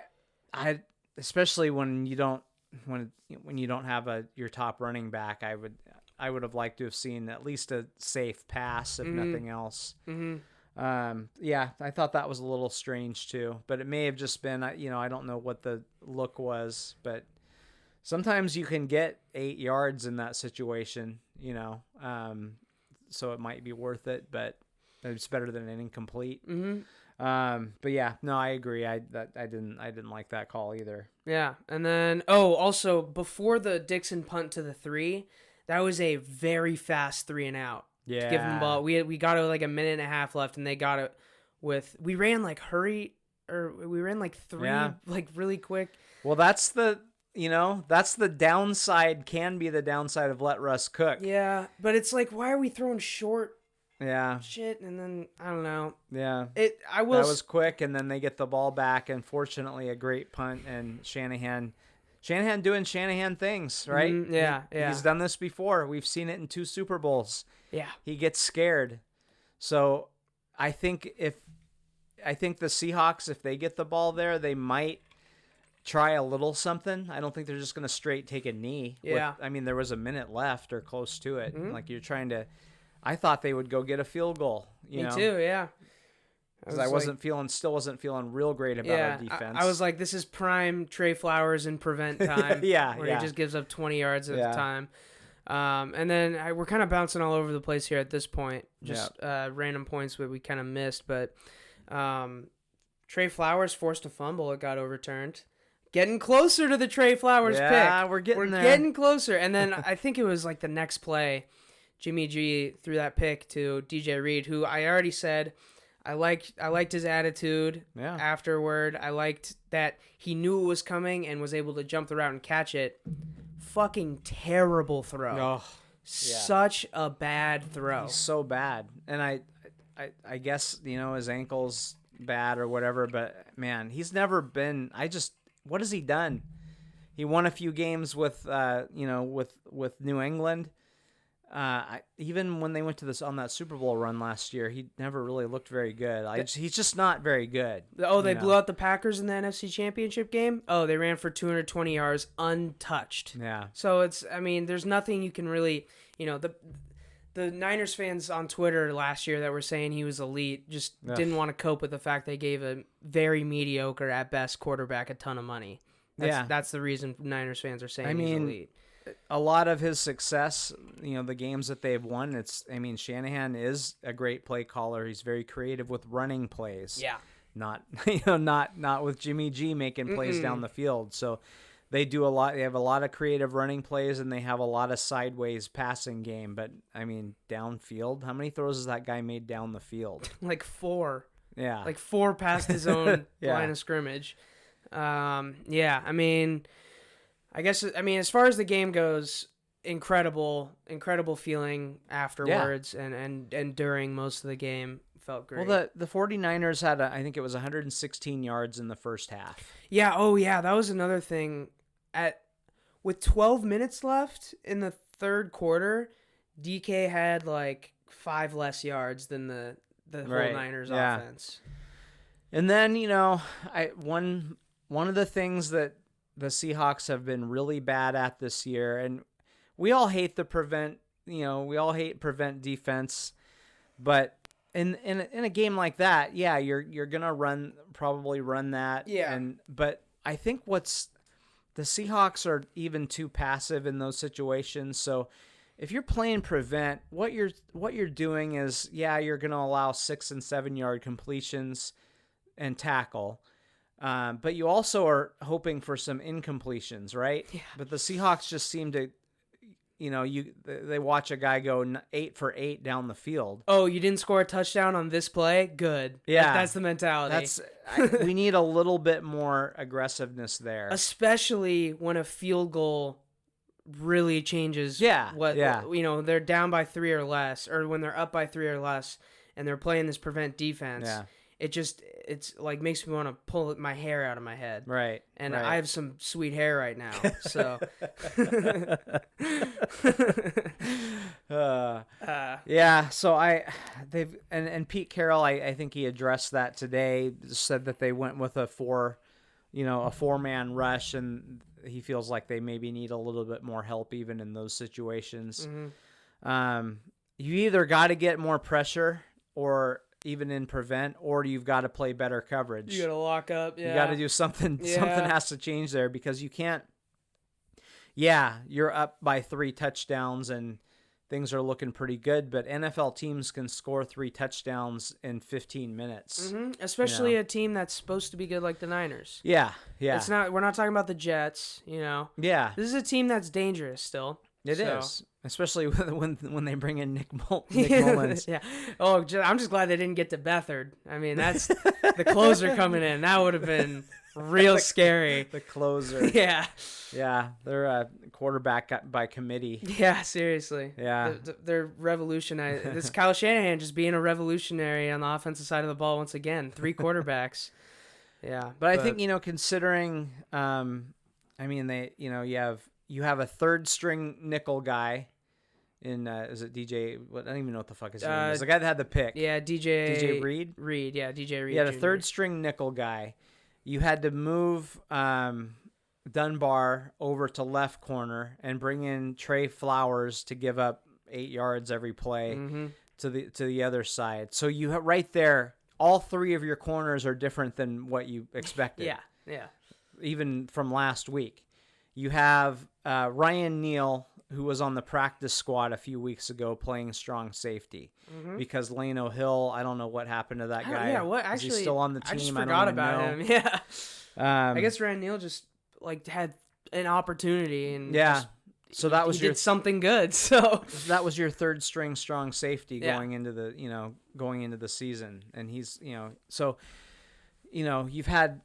especially when you don't have your top running back, I would have liked to have seen at least a safe pass, if nothing else. I thought that was a little strange too, but it may have just been, I don't know what the look was, but sometimes you can get 8 yards in that situation, so it might be worth it, but it's better than an incomplete. But yeah, no, I agree. I didn't like that call either. Yeah, and then also before the Dixon punt to the 3, that was a very fast 3 and out. Yeah, to give them the ball. We got it with like a minute and a half left, and they got it we ran like 3 like really quick. Well, that's the downside. Can be the downside of let Russ cook. Yeah, but it's like, why are we throwing short? Yeah. Shit, and then I don't know. Yeah. That was quick, and then they get the ball back, and fortunately a great punt, and Shanahan doing Shanahan things, right? Yeah. He's done this before. We've seen it in 2 Super Bowls. Yeah. He gets scared. So I think the Seahawks, if they get the ball there, they might try a little something. I don't think they're just going to straight take a knee. Yeah. There was a minute left or close to it. Like you're trying to. I thought they would go get a field goal. Me too, yeah. Because I still wasn't feeling real great about our defense. I was like, this is prime Trey Flowers and prevent time. Where he just gives up 20 yards at a time. And then we're kind of bouncing all over the place here at this point. Just random points that we kind of missed. But Trey Flowers forced a fumble. It got overturned. Getting closer to the Trey Flowers pick. Yeah, we're there. Getting closer. And then I think it was like the next play, Jimmy G threw that pick to DJ Reed, who I already said I liked his attitude afterward. I liked that he knew it was coming and was able to jump the route and catch it. Fucking terrible throw. Oh, Such a bad throw. He's so bad. And I guess, his ankle's bad or whatever, but man, he's never been what has he done? He won a few games with with New England. Even when they went to on that Super Bowl run last year, he never really looked very good. He's just not very good. They blew out the Packers in the NFC Championship game. They ran for 220 yards untouched. Yeah. So there's nothing you can really, the Niners fans on Twitter last year that were saying he was elite just didn't want to cope with the fact they gave a very mediocre at best quarterback a ton of money. That's the reason Niners fans are saying he's elite. A lot of his success, the games that they've won, Shanahan is a great play caller. He's very creative with running plays. Yeah. Not with Jimmy G making plays down the field. So they do a lot. They have a lot of creative running plays, and they have a lot of sideways passing game. But downfield, how many throws has that guy made down the field? Like 4. Yeah. Like 4 past his own line of scrimmage. I guess, as far as the game goes, incredible feeling afterwards and during most of the game. Felt great. Well, the 49ers had, I think it was 116 yards in the first half. Yeah, that was another thing. With 12 minutes left in the third quarter, DK had like 5 less yards than the whole Niners offense. And then, one of the things that the Seahawks have been really bad at this year, and we all hate prevent defense, but in a game like that, you're gonna probably run that. Yeah. But I think the Seahawks are even too passive in those situations. So if you're playing prevent, what you're doing is you're gonna allow 6 and 7 yard completions and tackle. But you also are hoping for some incompletions, right? Yeah. But the Seahawks just seem to, they watch a guy go 8 for 8 down the field. Oh, you didn't score a touchdown on this play? Good. Yeah. That's the mentality. We need a little bit more aggressiveness there. Especially when a field goal really changes they're down by 3 or less, or when they're up by 3 or less and they're playing this prevent defense. Yeah. It's like makes me want to pull my hair out of my head. Right. And I have some sweet hair right now. So yeah, so they've Pete Carroll, I think he addressed that today, said that they went with a 4-man rush, and he feels like they maybe need a little bit more help even in those situations. Mm-hmm. You either got to get more pressure, or even in prevent, or you've got to play better coverage. You got to lock up. Yeah. You got to do something. Yeah. Something has to change there, because you can't. Yeah, you're up by 3 touchdowns and things are looking pretty good, but NFL teams can score 3 touchdowns in 15 minutes. Mm-hmm. Especially a team that's supposed to be good like the Niners. Yeah, yeah. We're not talking about the Jets, Yeah. This is a team that's dangerous still. It is. Especially when they bring in Nick Mullins. Yeah. Oh, I'm just glad they didn't get to Beathard. I mean, that's the closer coming in. That would have been real scary. The closer. Yeah. Yeah. They're a quarterback by committee. Yeah, seriously. Yeah. They're revolutionized. This Kyle Shanahan just being a revolutionary on the offensive side of the ball once again. 3 quarterbacks. Yeah. But I think, considering, you have a 3rd-string nickel guy in, is it DJ? I don't even know what the fuck his name is. The guy that had the pick. Yeah, DJ Reed? Reed, yeah, DJ Reed. You had a 3rd-string nickel guy. You had to move Dunbar over to left corner and bring in Trey Flowers to give up 8 yards every play to the other side. So you have right there, all 3 of your corners are different than what you expected. Yeah, yeah. Even from last week. You have Ryan Neal, who was on the practice squad a few weeks ago playing strong safety, because Lano Hill, I don't know what happened to that guy. Yeah, what actually? Is he still on the team? I just forgot about him. Yeah. I guess Ryan Neal just had an opportunity and so that was he did something good. So that was your 3rd-string strong safety going into the season, and he's you've had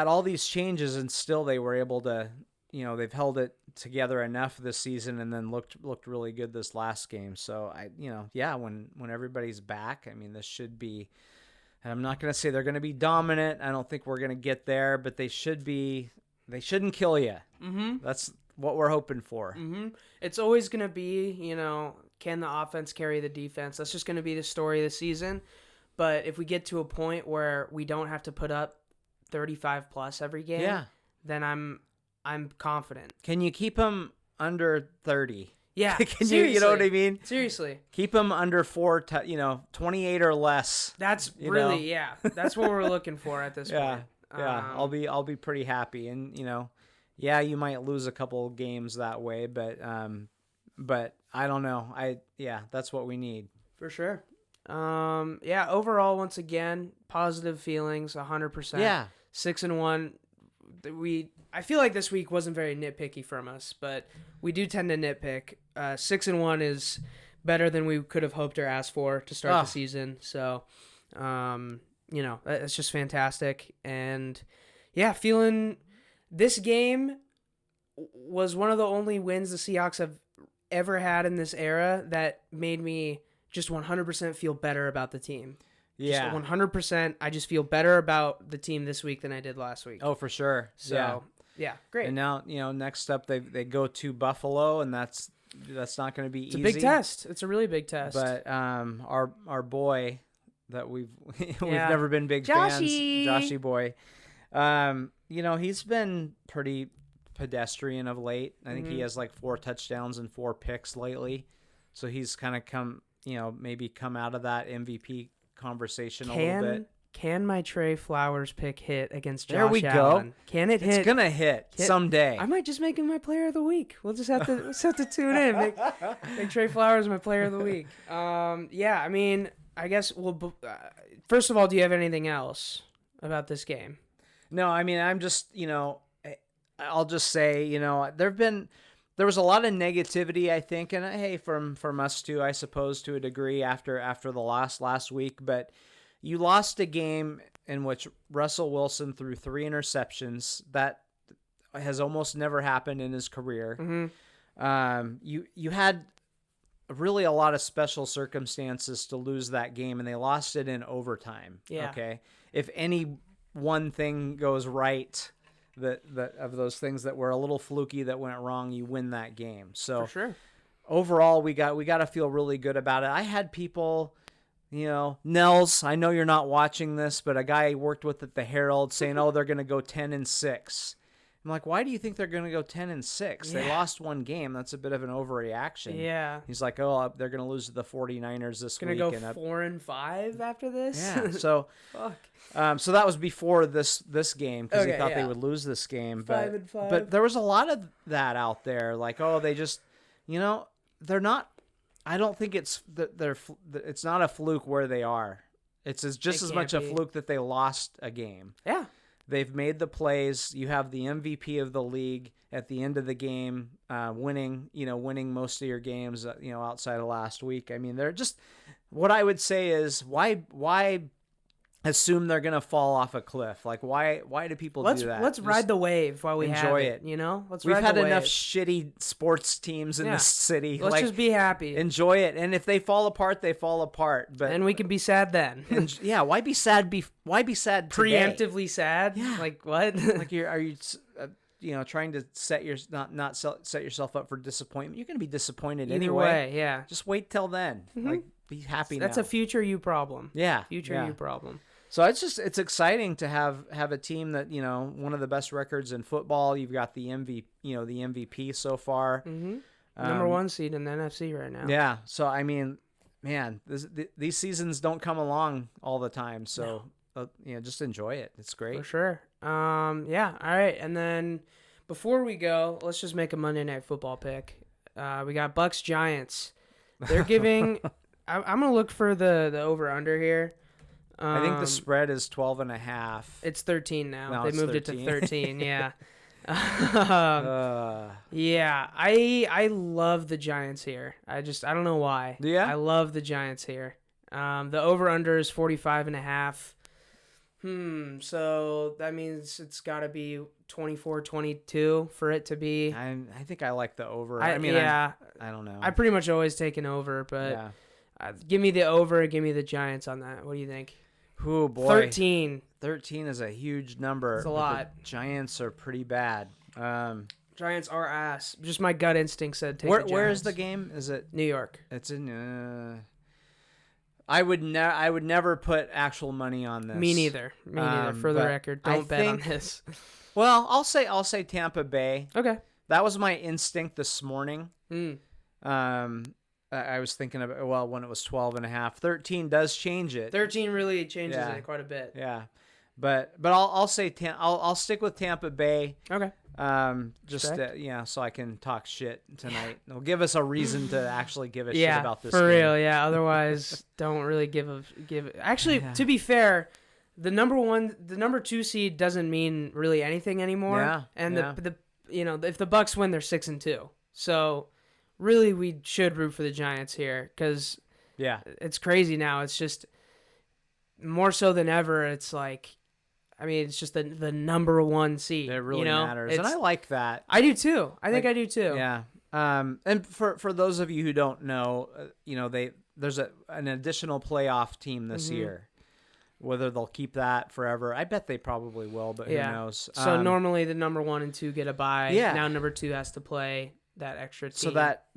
all these changes, and still they were able to. They've held it together enough this season, and then looked really good this last game. So when everybody's back, I mean, this should be. And I'm not going to say they're going to be dominant. I don't think we're going to get there, but they should be. They shouldn't kill you. Mm-hmm. That's what we're hoping for. Mm-hmm. It's always going to be, can the offense carry the defense? That's just going to be the story of the season. But if we get to a point where we don't have to put up 35 plus every game, then I'm confident. Can you keep them under 30? Yeah. Can you know what I mean? Seriously. Keep them under 28 or less. That's really, that's what we're looking for at this point. Yeah. I'll be pretty happy. And, you might lose a couple games that way, but I don't know. That's what we need. For sure. Overall, once again, positive feelings, 100%. Yeah. 6-1. I feel like this week wasn't very nitpicky from us, but we do tend to nitpick. 6-1 is better than we could have hoped or asked for to start the season. So, it's just fantastic. And feeling this game was one of the only wins the Seahawks have ever had in this era that made me just 100% feel better about the team. Yeah. Just 100%. I just feel better about the team this week than I did last week. Oh, for sure. So, great. And now, next up they go to Buffalo, and that's not going to be easy. It's a big test. It's a really big test. But our boy that we've never been big fans, Joshy boy. He's been pretty pedestrian of late. I think he has like 4 touchdowns and 4 picks lately. So he's kind of come out of that MVP conversation a little bit. Can my Trey Flowers pick hit against Josh Allen? There we go. Can it hit? It's gonna hit someday. I might just make him my player of the week. We'll just have to tune in. Make Trey Flowers my player of the week. I mean, I guess first of all, do you have anything else about this game? No, I mean, I'm just I'll just say there've there was a lot of negativity, I think, and hey, from us too, I suppose, to a degree after the last week. But you lost a game in which Russell Wilson threw 3 interceptions. That has almost never happened in his career. Mm-hmm. You had really a lot of special circumstances to lose that game, and they lost it in overtime. Yeah. Okay. If any one thing goes right, that of those things that were a little fluky that went wrong, you win that game. So For sure. overall, we got to feel really good about it. I had people, Nels, I know you're not watching this, but a guy I worked with at the Herald saying, "Oh, they're going to go 10-6." I'm like, why do you think they're going to go 10-6? They lost one game. That's a bit of an overreaction. Yeah. He's like, oh, they're going to lose to the 49ers this week. Going to go 4-5 after this? Yeah. So, fuck. So that was before this game because he thought they would lose this game. But 5-5. But there was a lot of that out there. Like, oh, they just, they're not. I don't think it's not a fluke where they are. It's just as much a fluke that they lost a game. Yeah. They've made the plays. You have the MVP of the league at the end of the game, winning most of your games, outside of last week. I mean, they're just, what I would say is why assume they're going to fall off a cliff? Like, why do people do that? Let's ride the wave while we enjoy have it. We've had enough shitty sports teams in this city. Let's just be happy. Enjoy it. And if they fall apart, they fall apart. But and we can be sad then. Why be sad? Why be sad today? Preemptively sad? Yeah. Like what? Like are you trying to set yourself up for disappointment? You're going to be disappointed Either anyway. Way, yeah. Just wait till then. Mm-hmm. Like, be happy. That's now. a future you problem. Yeah. Future you problem. So it's exciting to have a team that, one of the best records in football. You've got the MVP so far. Mm-hmm. Number 1 seed in the NFC right now. Yeah. So, I mean, man, these seasons don't come along all the time. So, just enjoy it. It's great. For sure. Yeah. All right. And then before we go, let's just make a Monday Night Football pick. We got Bucks Giants. They're giving I'm going to look for the over-under here. I think the spread is 12.5. It's 13 now. They moved 13. it to 13. Yeah. Yeah. I love the Giants here. I don't know why. Yeah. I love the Giants here. The over/under is 45.5. So that means it's got to be 24-22 for it to be. I think I like the over. I don't know. I pretty much always take an over, but give me the over. Give me the Giants on that. What do you think? Oh, boy. 13. 13 is a huge number. It's a lot. The Giants are pretty bad. Giants are ass. Just my gut instinct said take the Giants. Where is the game? Is it New York? It's in. I would never put actual money on this. Me neither. For the record, don't bet on this. Well, I'll say Tampa Bay. Okay. That was my instinct this morning. I was thinking of when it was 12.5. 13 does change it. 13 really changes it quite a bit. Yeah, but I'll say I'll stick with Tampa Bay. Okay. So I can talk shit tonight. It'll give us a reason to actually give a shit about this. For game. real. Yeah. Otherwise, don't really give. Actually, to be fair, the number 2 seed doesn't mean really anything anymore. Yeah. And if the Bucks win, they're 6-2. So. Really, we should root for the Giants here because it's crazy now. It's just more so than ever. It's like, it's just the number 1 seed. It really matters, and I like that. I do too. I think I do too. Yeah. And for those of you who don't know, there's an additional playoff team this year. Whether they'll keep that forever, I bet they probably will, but who knows? So normally the number 1 and 2 get a bye. Yeah. Now number 2 has to play that extra team. So that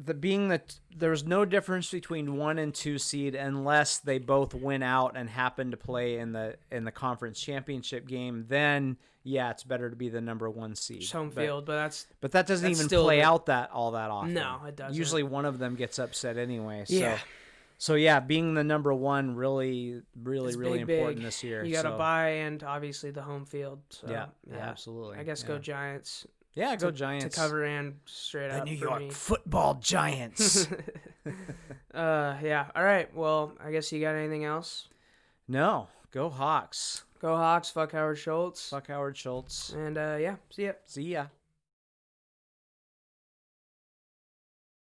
there's no difference between 1 and 2 seed unless they both win out and happen to play in the conference championship game. Then it's better to be the number 1 seed. Just home field, but that doesn't even play out all that often. No, it doesn't. Usually one of them gets upset anyway. Yeah. So being the number 1 really important this year. You got a bye and obviously the home field. So, yeah, absolutely. I guess go Giants. Yeah, go Giants. To cover and straight up. The New York Football Giants. Yeah. All right. Well, I guess you got anything else? No. Go Hawks. Go Hawks. Fuck Howard Schultz. Fuck Howard Schultz. And see ya. See ya.